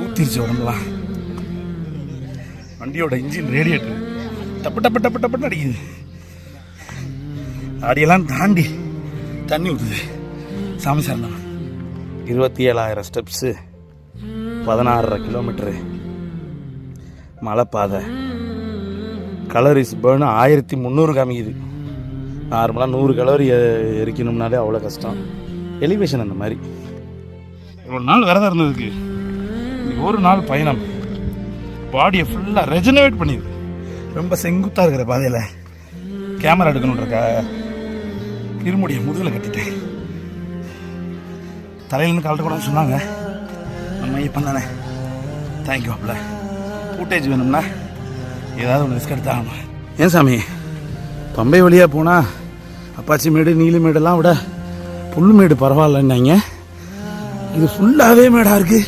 ஊத்திருச்சு உடம்புலாம். வண்டியோட engine radiator டப்பு டப்பு டப்பு டப்புன்னு அடிக்குது. அடியெல்லாம் தாண்டி தண்ணி ஊற்றுது. சாமி சரணம். 27,000 ஸ்டெப்ஸு, 16.5 கிலோமீட்டரு மலைப்பாதை. கலரிஸ் பேர்னு 1300 காமிக்குது. நார்மலாக 100 கலோரி எரிக்கணும்னாலே அவ்வளோ கஷ்டம். எலிவேஷன் அந்த மாதிரி. ஒரு நாள் விரதம் இருந்ததுக்கு ஒரு நாள் பயணம் பாடியை ஃபுல்லாக ரெஜனவேட் பண்ணிடுது. ரொம்ப செங்குத்தாக இருக்கிற பாதையில் கேமரா எடுக்கணுன்றக்கா இருமுடியை முதுகில் கட்டிட்டேன். தலையிலேருந்து கலட்டக்கூடாதுன்னு சொன்னாங்க. நம்ம ஐயப்பன் தானே, தேங்க்யூ. அப்பல ஃபுட்டேஜ் வேணும்னா ஏதாவது ஒன்று ரிஸ்க் எடுத்தாகணும். ஏன் சாமி, பம்பை வழியாக போனால் அப்பாச்சி மேடு நீலி மேடெல்லாம் விட புல் மேடு பரவாயில்லன்னாங்க. இது ஃபுல்லாகவே மேடாக இருக்குது.